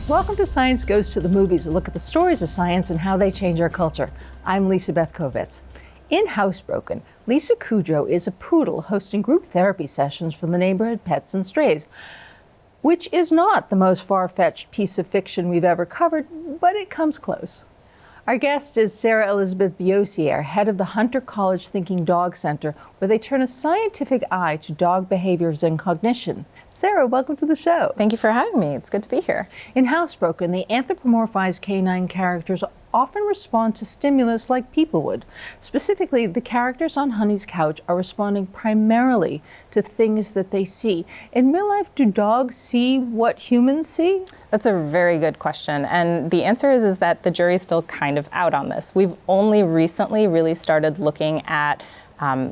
Welcome to Science Goes to the Movies, a look at the stories of science and how they change our culture. I'm Elizabeth Byosiere. In HouseBroken, Lisa Kudo is a poodle hosting group therapy sessions for the neighborhood pets and strays, which is not the most far-fetched piece of fiction we've ever covered, but it comes close. Our guest is Sarah Elizabeth Byosiere, head of the Hunter College Thinking Dog Center, where they turn a scientific eye to dog behaviors and cognition. Sarah, welcome to the show. Thank you for having me. It's good to be here. In HouseBroken, the anthropomorphize canine characters often respond to stimulus like people would. Specifically, the characters on Honey's couch are responding primarily to things that they see. In real life, do dogs see what humans see? That's a very good question. And the answer is that the jury's still kind of out on this. We've only recently really started looking at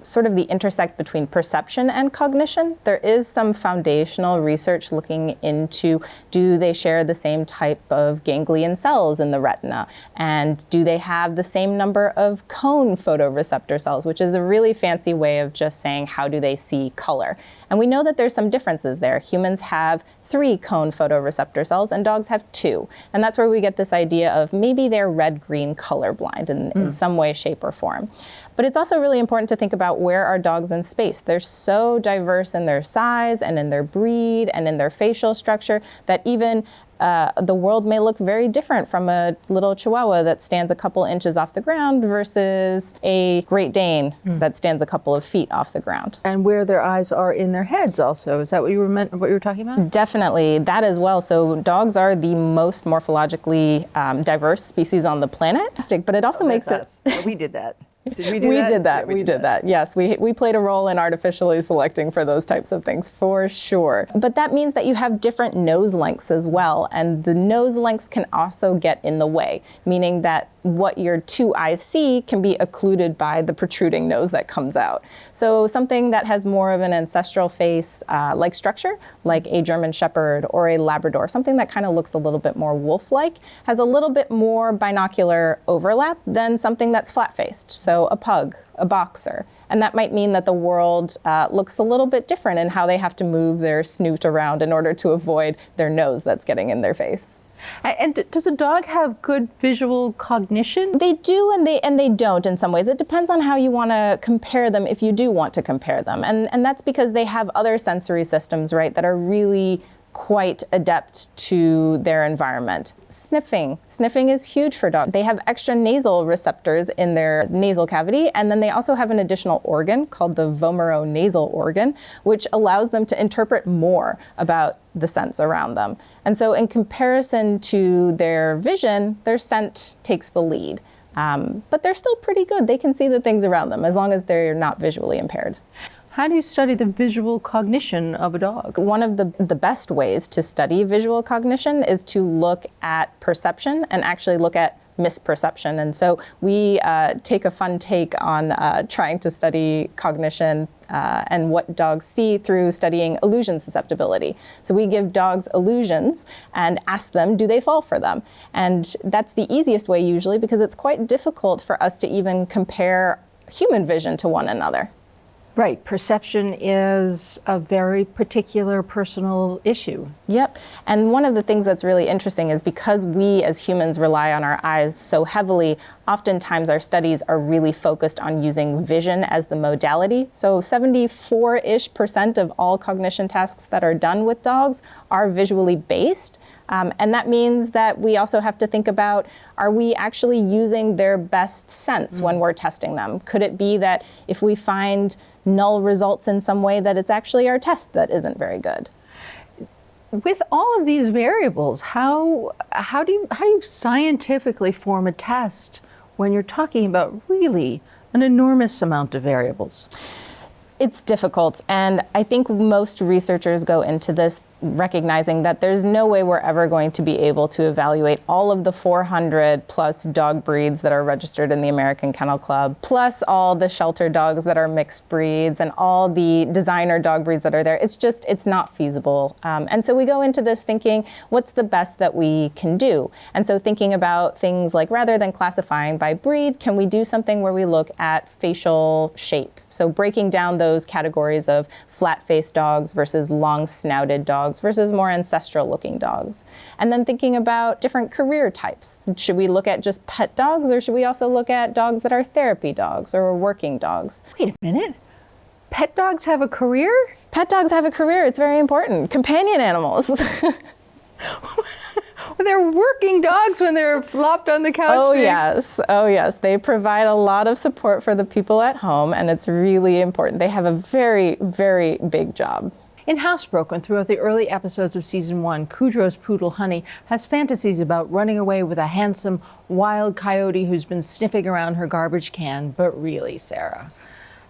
sort of the intersect between perception and cognition. There is some foundational research looking into, do they share the same type of ganglion cells in the retina? And do they have the same number of cone photoreceptor cells, which is a really fancy way of just saying, how do they see color? And we know that there's some differences there. Humans have 3 cone photoreceptor cells and dogs have 2. And that's where we get this idea of maybe they're red-green colorblind in some way, shape, or form. But it's also really important to think about where are dogs in space. They're so diverse in their size and in their breed and in their facial structure that even the world may look very different from a little Chihuahua that stands a couple inches off the ground versus a Great Dane that stands a couple of feet off the ground. And where their eyes are in their heads also. Is that what you were talking about? Definitely, that as well. So dogs are the most morphologically diverse species on the planet, but it also makes it... We did that. Did we do we that? did that. Yeah, we did that. Yes, we played a role in artificially selecting for those types of things, for sure. But that means that you have different nose lengths as well, and the nose lengths can also get in the way, meaning that what your 2 eyes see can be occluded by the protruding nose that comes out. So something that has more of an ancestral face like structure, like a German Shepherd or a Labrador, something that kind of looks a little bit more wolf-like, has a little bit more binocular overlap than something that's flat-faced. So a pug, a boxer. And that might mean that the world looks a little bit different in how they have to move their snoot around in order to avoid their nose that's getting in their face. And does a dog have good visual cognition? They do and they don't in some ways. It depends on how you want to compare them, if you do want to compare them. And that's because they have other sensory systems, right, that are really quite adept to their environment. Sniffing is huge for dogs. They have extra nasal receptors in their nasal cavity, and then they also have an additional organ called the vomeronasal organ, which allows them to interpret more about the sense around them. And so in comparison to their vision, their scent takes the lead. But they're still pretty good. They can see the things around them as long as they're not visually impaired. How do you study the visual cognition of a dog? One of the best ways to study visual cognition is to look at perception and actually look at misperception. And so we take a fun take on trying to study cognition and what dogs see through studying illusion susceptibility. So we give dogs illusions and ask them, do they fall for them? And that's the easiest way usually because it's quite difficult for us to even compare human vision to one another. Right. Perception is a very particular personal issue. Yep. And one of the things that's really interesting is because we as humans rely on our eyes so heavily, oftentimes our studies are really focused on using vision as the modality. So 74-ish% of all cognition tasks that are done with dogs are visually based. And that means that we also have to think about, are we actually using their best sense when we're testing them? Could it be that if we find null results in some way that it's actually our test that isn't very good? With all of these variables, how do you scientifically form a test when you're talking about really an enormous amount of variables? It's difficult, and I think most researchers go into this recognizing that there's no way we're ever going to be able to evaluate all of the 400 plus dog breeds that are registered in the American Kennel Club, plus all the shelter dogs that are mixed breeds and all the designer dog breeds that are there. It's not feasible. And so we go into this thinking, what's the best that we can do? And so thinking about things like, rather than classifying by breed, can we do something where we look at facial shape? So breaking down those categories of flat-faced dogs versus long-snouted dogs dogs versus more ancestral looking dogs. And then thinking about different career types. Should we look at just pet dogs, or should we also look at dogs that are therapy dogs or working dogs? Wait a minute. Pet dogs have a career? Pet dogs have a career. It's very important. Companion animals. They're working dogs when they're flopped on the couch. Oh, yes. Oh, yes. They provide a lot of support for the people at home, and it's really important. They have a very, very big job. In HouseBroken, throughout the early episodes of season 1, Kudo's poodle Honey has fantasies about running away with a handsome wild coyote who's been sniffing around her garbage can. But really, Sarah,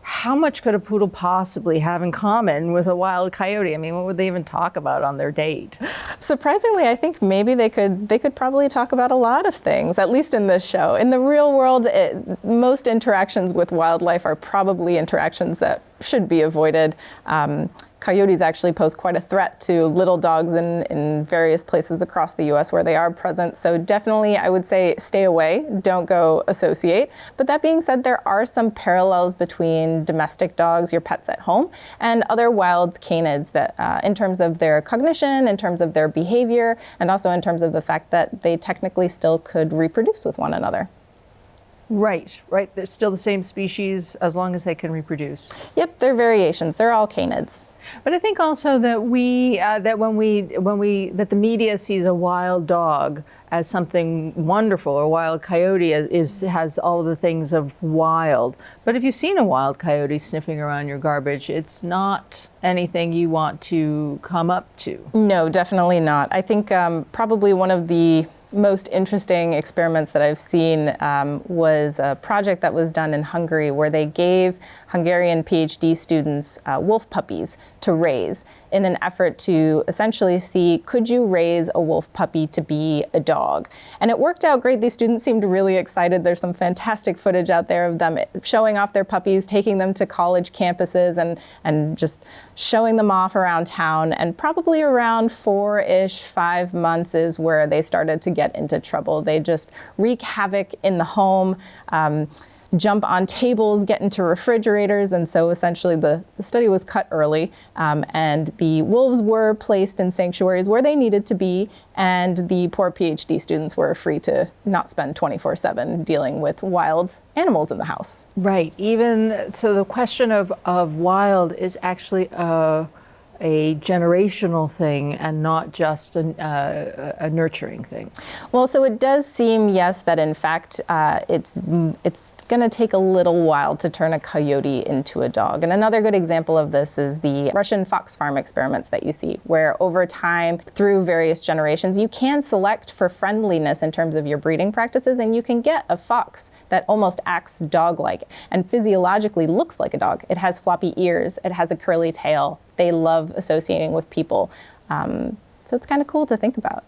how much could a poodle possibly have in common with a wild coyote? I mean, what would they even talk about on their date? Surprisingly, I think maybe they could probably talk about a lot of things, at least in this show. In the real world, most interactions with wildlife are probably interactions that should be avoided. Coyotes actually pose quite a threat to little dogs in various places across the U.S. where they are present. So definitely, I would say stay away, don't go associate. But that being said, there are some parallels between domestic dogs, your pets at home, and other wild canids that in terms of their cognition, in terms of their behavior, and also in terms of the fact that they technically still could reproduce with one another. Right. They're still the same species as long as they can reproduce. Yep, they're variations. They're all canids. But I think also that that the media sees a wild dog as something wonderful, or a wild coyote has all of the things of wild. But if you've seen a wild coyote sniffing around your garbage, it's not anything you want to come up to. No, definitely not. I think probably one of the most interesting experiments that I've seen was a project that was done in Hungary, where they gave Hungarian PhD students wolf puppies to raise in an effort to essentially see, could you raise a wolf puppy to be a dog? And it worked out great. These students seemed really excited. There's some fantastic footage out there of them showing off their puppies, taking them to college campuses and just showing them off around town. And probably around 4-ish, 5 months is where they started to get into trouble. They just wreak havoc in the home, jump on tables, get into refrigerators. And so essentially the study was cut early, and the wolves were placed in sanctuaries where they needed to be, and the poor PhD students were free to not spend 24/7 dealing with wild animals in the house. Right. Even so, the question of wild is actually a generational thing and not just a nurturing thing. Well, so it does seem, yes, that in fact it's going to take a little while to turn a coyote into a dog. And another good example of this is the Russian fox farm experiments that you see, where over time, through various generations, you can select for friendliness in terms of your breeding practices, and you can get a fox that almost acts dog-like and physiologically looks like a dog. It has floppy ears, it has a curly tail. They love associating with people. So it's kind of cool to think about.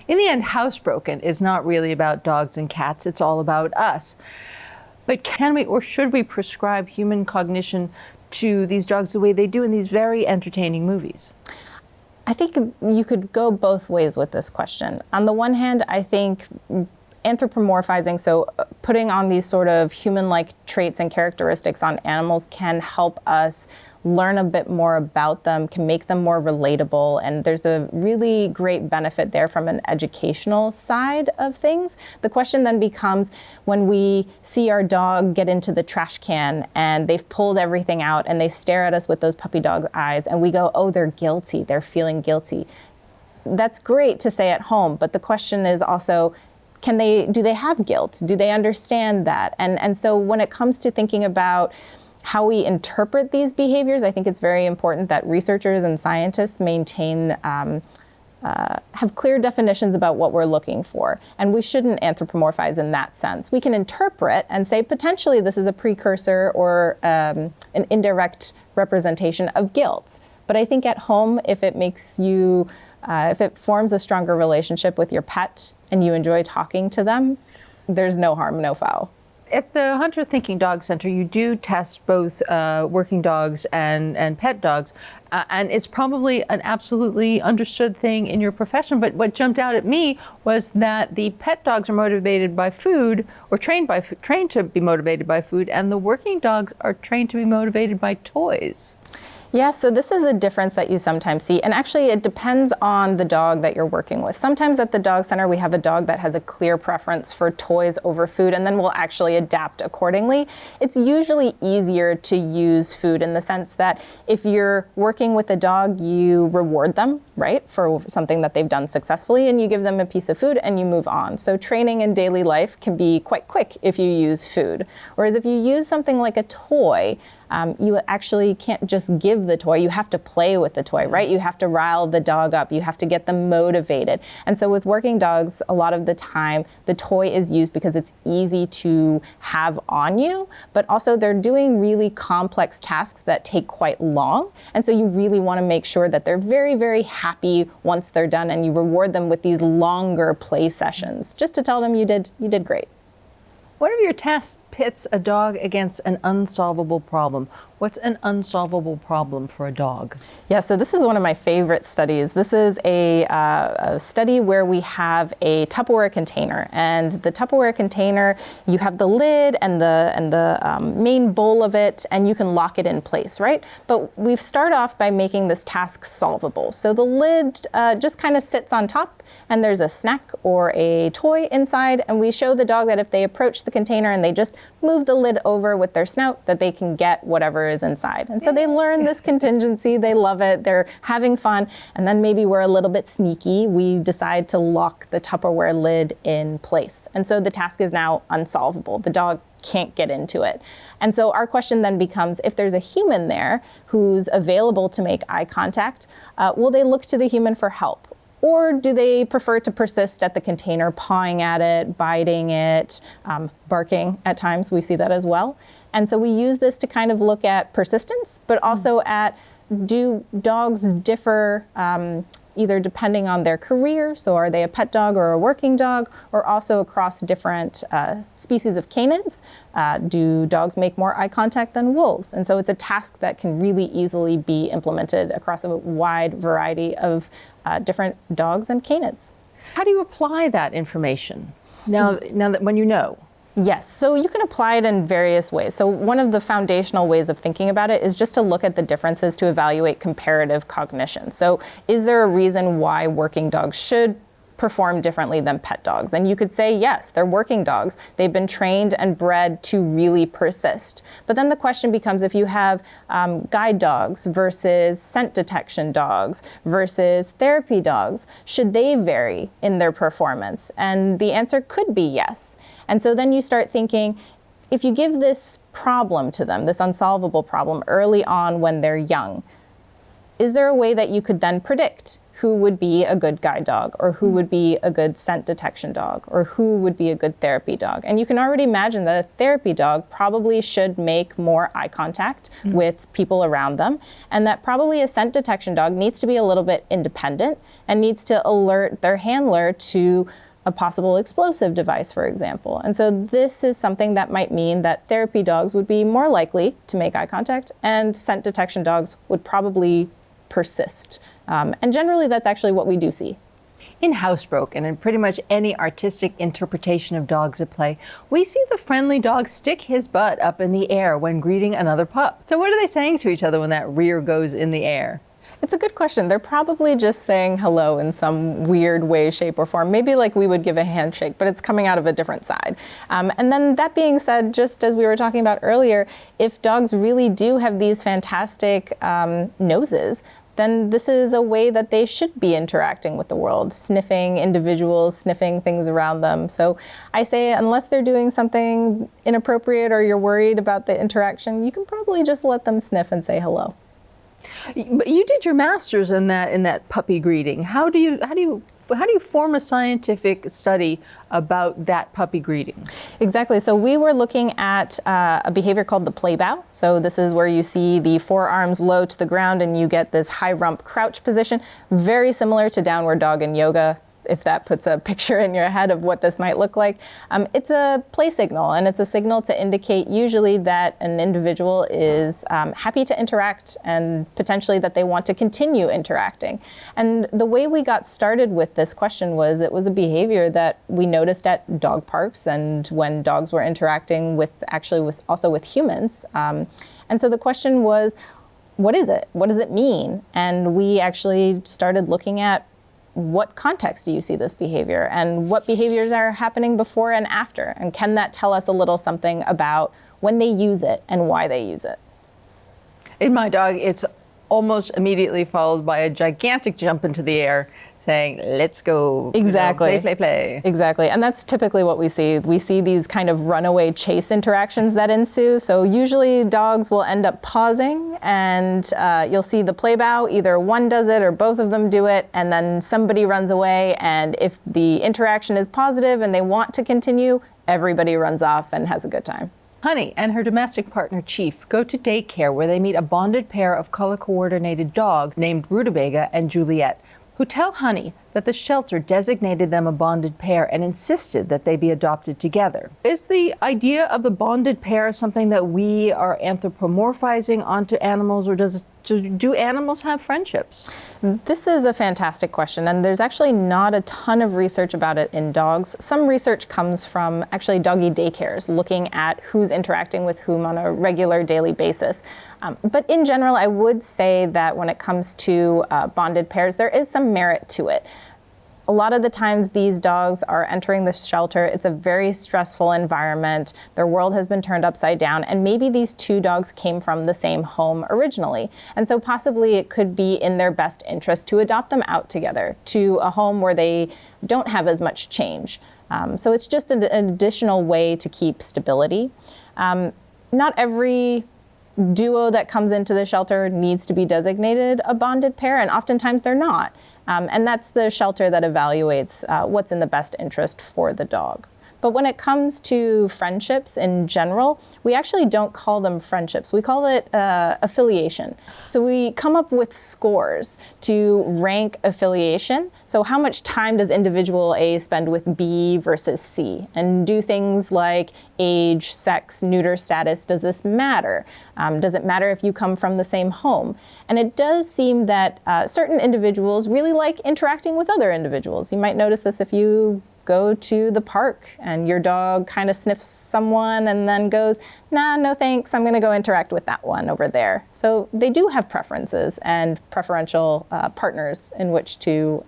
In the end, HouseBroken is not really about dogs and cats. It's all about us. But can we or should we prescribe human cognition to these dogs the way they do in these very entertaining movies? I think you could go both ways with this question. On the one hand, I think anthropomorphizing, so putting on these sort of human-like traits and characteristics on animals, can help us learn a bit more about them, can make them more relatable, and there's a really great benefit there from an educational side of things. The question then becomes, when we see our dog get into the trash can and they've pulled everything out and they stare at us with those puppy dog eyes and we go, oh, they're guilty, they're feeling guilty. That's great to say at home, but the question is also, do they have guilt? Do they understand that? And so when it comes to thinking about how we interpret these behaviors, I think it's very important that researchers and scientists maintain, have clear definitions about what we're looking for. And we shouldn't anthropomorphize in that sense. We can interpret and say potentially this is a precursor or an indirect representation of guilt. But I think at home, if it makes you, if it forms a stronger relationship with your pet and you enjoy talking to them, there's no harm, no foul. At the Hunter Thinking Dog Center, you do test both working dogs and pet dogs, and it's probably an absolutely understood thing in your profession. But what jumped out at me was that the pet dogs are motivated by food, or trained to be motivated by food, and the working dogs are trained to be motivated by toys. Yeah, so this is a difference that you sometimes see. And actually, it depends on the dog that you're working with. Sometimes at the dog center, we have a dog that has a clear preference for toys over food, and then we'll actually adapt accordingly. It's usually easier to use food in the sense that if you're working with a dog, you reward them, right, for something that they've done successfully, and you give them a piece of food and you move on. So training in daily life can be quite quick if you use food. Whereas if you use something like a toy, you actually can't just give the toy, you have to play with the toy, right? You have to rile the dog up, you have to get them motivated. And so with working dogs, a lot of the time, the toy is used because it's easy to have on you, but also they're doing really complex tasks that take quite long. And so you really want to make sure that they're very, very happy once they're done, and you reward them with these longer play sessions, just to tell them you did great. One of your tests pits a dog against an unsolvable problem. What's an unsolvable problem for a dog? Yeah, so this is one of my favorite studies. This is a study where we have a Tupperware container, and the Tupperware container, you have the lid and the main bowl of it, and you can lock it in place, right? But we start off by making this task solvable. So the lid just kind of sits on top, and there's a snack or a toy inside, and we show the dog that if they approach the container and they just move the lid over with their snout, that they can get whatever is inside. And so they learn this contingency, they love it, they're having fun, and then maybe we're a little bit sneaky, we decide to lock the Tupperware lid in place. And so the task is now unsolvable. The dog can't get into it. And so our question then becomes, if there's a human there who's available to make eye contact, will they look to the human for help? Or do they prefer to persist at the container, pawing at it, biting it, barking at times? We see that as well. And so we use this to kind of look at persistence, but also at, do dogs differ either depending on their career, so are they a pet dog or a working dog, or also across different species of canines? Do dogs make more eye contact than wolves? And so it's a task that can really easily be implemented across a wide variety of different dogs and canines. How do you apply that information now that when you know? Yes, so you can apply it in various ways. So one of the foundational ways of thinking about it is just to look at the differences to evaluate comparative cognition. So is there a reason why working dogs should perform differently than pet dogs? And you could say, yes, they're working dogs. They've been trained and bred to really persist. But then the question becomes, if you have guide dogs versus scent detection dogs versus therapy dogs, should they vary in their performance? And the answer could be yes. And so then you start thinking, if you give this problem to them, this unsolvable problem early on when they're young, is there a way that you could then predict who would be a good guide dog, or who would be a good scent detection dog, or who would be a good therapy dog? And you can already imagine that a therapy dog probably should make more eye contact with people around them, and that probably a scent detection dog needs to be a little bit independent and needs to alert their handler to a possible explosive device, for example. And so this is something that might mean that therapy dogs would be more likely to make eye contact, and scent detection dogs would probably persist. And generally, that's actually what we do see. In HouseBroken and pretty much any artistic interpretation of dogs at play, we see the friendly dog stick his butt up in the air when greeting another pup. So what are they saying to each other when that rear goes in the air? It's a good question. They're probably just saying hello in some weird way, shape, or form. Maybe like we would give a handshake, but it's coming out of a different side. And then that being said, just as we were talking about earlier, if dogs really do have these fantastic noses, then this is a way that they should be interacting with the world, sniffing individuals, sniffing things around them. So I say, unless they're doing something inappropriate or you're worried about the interaction, you can probably just let them sniff and say hello. But you did your master's in that puppy greeting. How do you form a scientific study about that puppy greeting? Exactly. So we were looking at a behavior called the play bow. So this is where you see the forearms low to the ground and you get this high rump crouch position, very similar to downward dog in yoga, if that puts a picture in your head of what this might look like. It's a play signal, and it's a signal to indicate usually that an individual is happy to interact and potentially that they want to continue interacting. And the way we got started with this question was, it was a behavior that we noticed at dog parks and when dogs were interacting with humans. And so the question was, what is it? What does it mean? And we actually started looking at what context do you see this behavior and what behaviors are happening before and after? And can that tell us a little something about when they use it and why they use it? In my dog, it's almost immediately followed by a gigantic jump into the air saying, let's go. Exactly. Play, play, play. Exactly. And that's typically what we see. We see these kind of runaway chase interactions that ensue. So usually dogs will end up pausing and you'll see the play bow. Either one does it or both of them do it. And then somebody runs away. And if the interaction is positive and they want to continue, everybody runs off and has a good time. Honey and her domestic partner, Chief, go to daycare where they meet a bonded pair of color-coordinated dogs named Rutabaga and Juliet, who tell Honey that the shelter designated them a bonded pair and insisted that they be adopted together. Is the idea of the bonded pair something that we are anthropomorphizing onto animals, or do animals have friendships? This is a fantastic question, and there's actually not a ton of research about it in dogs. Some research comes from actually doggy daycares, looking at who's interacting with whom on a regular daily basis. But in general, I would say that when it comes to bonded pairs, there is some merit to it. A lot of the times these dogs are entering the shelter. It's a very stressful environment. Their world has been turned upside down, and maybe these two dogs came from the same home originally. And so possibly it could be in their best interest to adopt them out together to a home where they don't have as much change. So it's just an additional way to keep stability. Not every duo that comes into the shelter needs to be designated a bonded pair, and oftentimes they're not. And that's the shelter that evaluates what's in the best interest for the dog. But when it comes to friendships in general, we actually don't call them friendships. We call it affiliation. So we come up with scores to rank affiliation. So how much time does individual A spend with B versus C? And do things like age, sex, neuter status, does this matter? Does it matter if you come from the same home? And it does seem that certain individuals really like interacting with other individuals. You might notice this if you go to the park and your dog kind of sniffs someone and then goes, nah, no thanks, I'm gonna go interact with that one over there. So they do have preferences and preferential partners in which to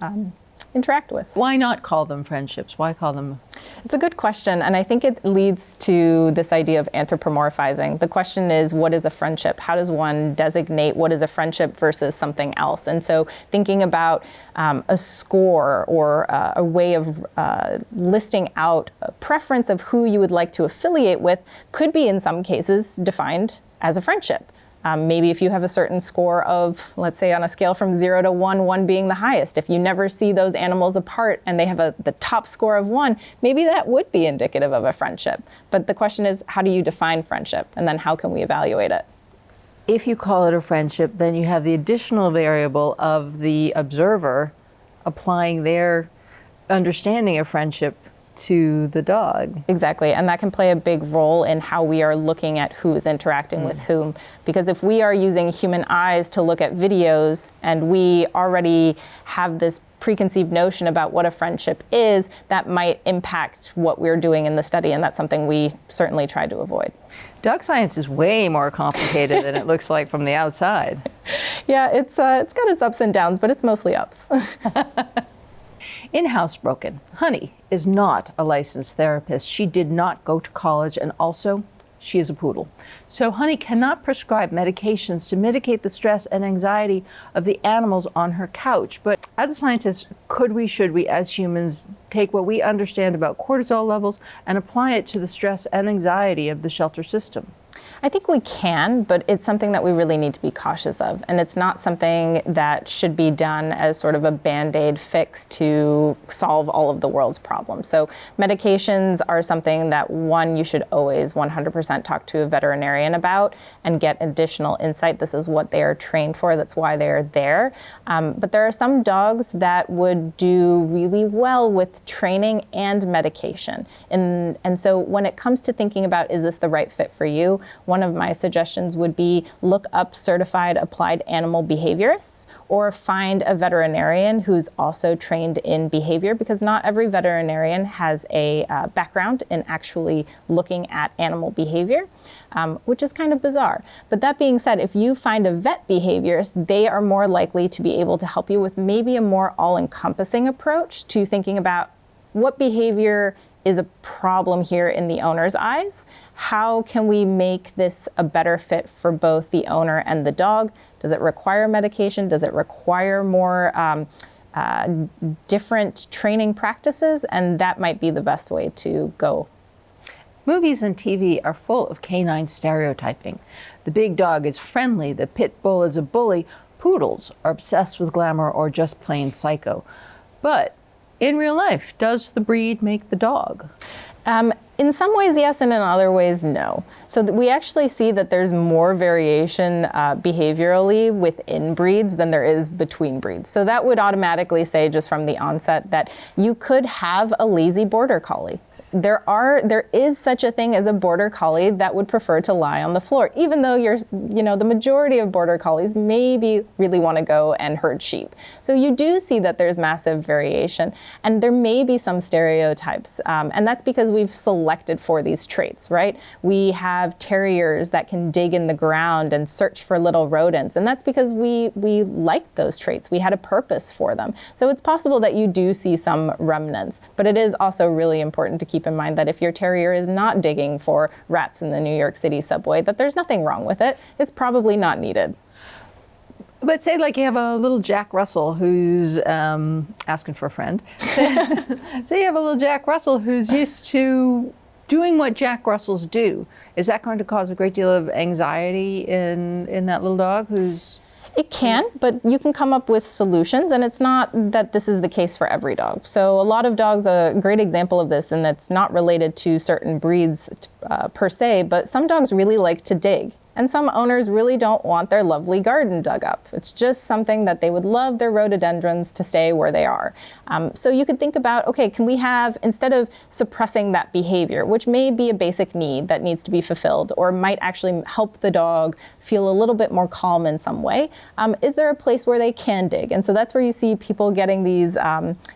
interact with. Why not call them friendships? Why call them? It's a good question, and I think it leads to this idea of anthropomorphizing. The question is, what is a friendship? How does one designate what is a friendship versus something else? And so thinking about a score or a way of listing out a preference of who you would like to affiliate with could be in some cases defined as a friendship. Maybe if you have a certain score of, let's say on a scale from 0 to 1, 1 being the highest, if you never see those animals apart and they have the top score of 1, maybe that would be indicative of a friendship. But the question is, how do you define friendship? And then how can we evaluate it? If you call it a friendship, then you have the additional variable of the observer applying their understanding of friendship to the dog. Exactly, and that can play a big role in how we are looking at who is interacting with whom. Because if we are using human eyes to look at videos and we already have this preconceived notion about what a friendship is, that might impact what we're doing in the study, and that's something we certainly try to avoid. Dog science is way more complicated than it looks like from the outside. Yeah, it's got its ups and downs, but it's mostly ups. In HouseBroken, Honey is not a licensed therapist. She did not go to college, and also she is a poodle. So Honey cannot prescribe medications to mitigate the stress and anxiety of the animals on her couch. But as a scientist, should we as humans take what we understand about cortisol levels and apply it to the stress and anxiety of the shelter system? I think we can, but it's something that we really need to be cautious of. And it's not something that should be done as sort of a Band-Aid fix to solve all of the world's problems. So medications are something that, one, you should always 100% talk to a veterinarian about and get additional insight. This is what they are trained for. That's why they are there. But there are some dogs that would do really well with training and medication. And so when it comes to thinking about, is this the right fit for you? one of my suggestions would be look up certified applied animal behaviorists or find a veterinarian who's also trained in behavior, because not every veterinarian has a background in actually looking at animal behavior, which is kind of bizarre. But that being said, if you find a vet behaviorist, they are more likely to be able to help you with maybe a more all-encompassing approach to thinking about what behavior is a problem here in the owner's eyes. How can we make this a better fit for both the owner and the dog? Does it require medication? Does it require more different training practices? And that might be the best way to go. Movies and TV are full of canine stereotyping. The big dog is friendly, the pit bull is a bully, poodles are obsessed with glamour or just plain psycho. But in real life, does the breed make the dog? In some ways, yes, and in other ways, no. So we actually see that there's more variation behaviorally within breeds than there is between breeds. So that would automatically say, just from the onset, that you could have a lazy border collie. There is such a thing as a border collie that would prefer to lie on the floor, even though the majority of border collies maybe really want to go and herd sheep. So you do see that there's massive variation, and there may be some stereotypes, and that's because we've selected for these traits, right? We have terriers that can dig in the ground and search for little rodents, and that's because we liked those traits. We had a purpose for them. So it's possible that you do see some remnants, but it is also really important to keep in mind that if your terrier is not digging for rats in the New York City subway, that there's nothing wrong with it. It's probably not needed. But say like you have a little Jack Russell who's asking for a friend. Say you have a little Jack Russell who's used to doing what Jack Russells do. Is that going to cause a great deal of anxiety in that little dog who's... It can, but you can come up with solutions, and it's not that this is the case for every dog. So a lot of dogs, a great example of this, and that's not related to certain breeds per se, but some dogs really like to dig. And some owners really don't want their lovely garden dug up. It's just something that they would love their rhododendrons to stay where they are. So you could think about, okay, can we have, instead of suppressing that behavior, which may be a basic need that needs to be fulfilled or might actually help the dog feel a little bit more calm in some way, is there a place where they can dig? And so that's where you see people getting these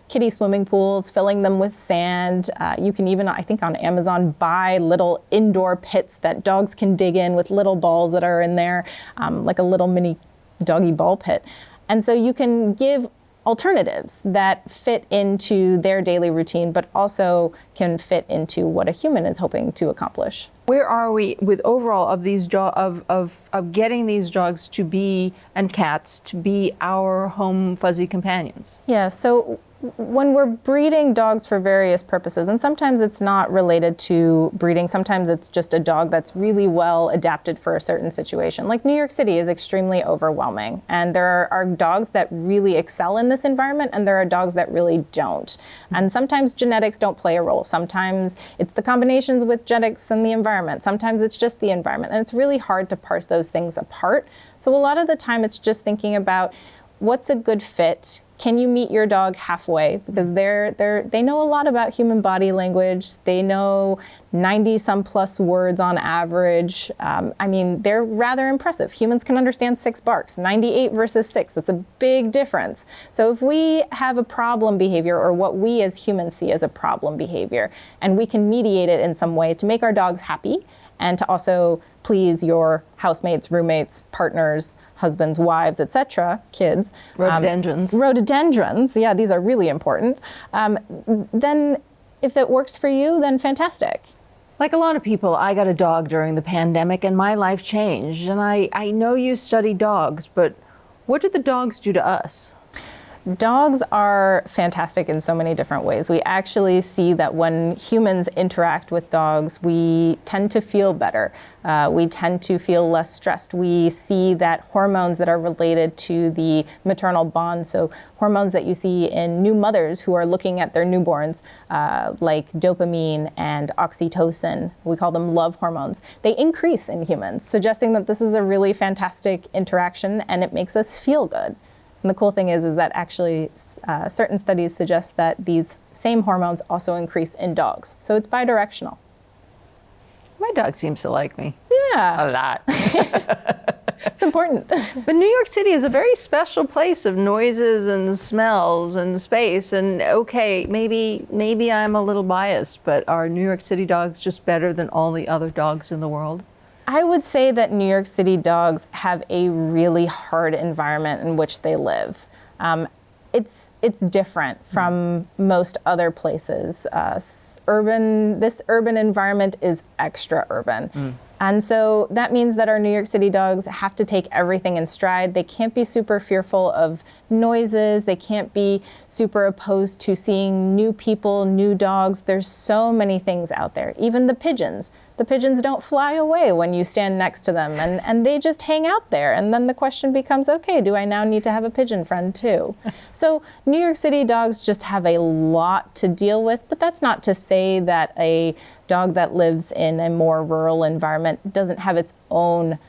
kiddie swimming pools, filling them with sand. You can even, I think on Amazon, buy little indoor pits that dogs can dig in with little balls that are in there, like a little mini doggy ball pit. And so you can give alternatives that fit into their daily routine, but also can fit into what a human is hoping to accomplish. Where are we with overall of these of getting these dogs to be, and cats to be, our home fuzzy companions? Yeah, so when we're breeding dogs for various purposes, and sometimes it's not related to breeding, sometimes it's just a dog that's really well adapted for a certain situation. Like New York City is extremely overwhelming, and there are dogs that really excel in this environment, and there are dogs that really don't. And sometimes genetics don't play a role. Sometimes it's the combinations with genetics and the environment. Sometimes it's just the environment, and it's really hard to parse those things apart. So a lot of the time it's just thinking about what's a good fit. Can you meet your dog halfway? Because they know a lot about human body language. They know 90 some plus words on average. I mean, they're rather impressive. Humans can understand 6 barks, 98 versus 6. That's a big difference. So if we have a problem behavior, or what we as humans see as a problem behavior, and we can mediate it in some way to make our dogs happy and to also please your housemates, roommates, partners, husbands, wives, etc., kids. Rhododendrons. Rhododendrons, yeah, these are really important. Then if it works for you, then fantastic. Like a lot of people, I got a dog during the pandemic and my life changed. And I know you study dogs, but what did the dogs do to us? Dogs are fantastic in so many different ways. We actually see that when humans interact with dogs, we tend to feel better. We tend to feel less stressed. We see that hormones that are related to the maternal bond, so hormones that you see in new mothers who are looking at their newborns, like dopamine and oxytocin, we call them love hormones, they increase in humans, suggesting that this is a really fantastic interaction and it makes us feel good. And the cool thing is that actually certain studies suggest that these same hormones also increase in dogs. So it's bidirectional. My dog seems to like me. Yeah. A lot. It's important. But New York City is a very special place of noises and smells and space. And okay, maybe I'm a little biased, but are New York City dogs just better than all the other dogs in the world? I would say that New York City dogs have a really hard environment in which they live. It's different from most other places. This urban environment is extra urban. And so that means that our New York City dogs have to take everything in stride. They can't be super fearful of noises. They can't be super opposed to seeing new people, new dogs. There's so many things out there. Even the pigeons. The pigeons don't fly away when you stand next to them, and they just hang out there. And then the question becomes, okay, do I now need to have a pigeon friend too? So New York City dogs just have a lot to deal with, but that's not to say that a dog that lives in a more rural environment doesn't have its own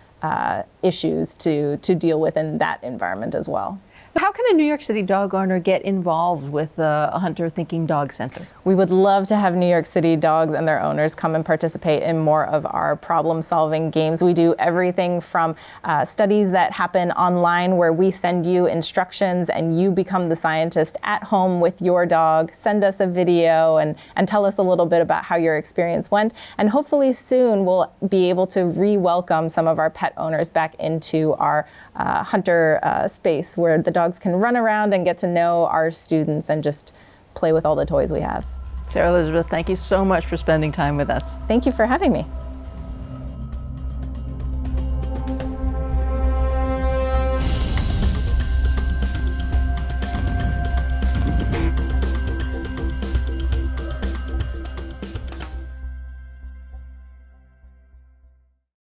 issues to deal with in that environment as well. How can a New York City dog owner get involved with a Hunter Thinking Dog Center? We would love to have New York City dogs and their owners come and participate in more of our problem-solving games. We do everything from studies that happen online where we send you instructions and you become the scientist at home with your dog. Send us a video and tell us a little bit about how your experience went. And hopefully soon we'll be able to re-welcome some of our pet owners back into our Hunter space where the dogs can run around and get to know our students and just play with all the toys we have. Sarah Elizabeth, thank you so much for spending time with us. Thank you for having me.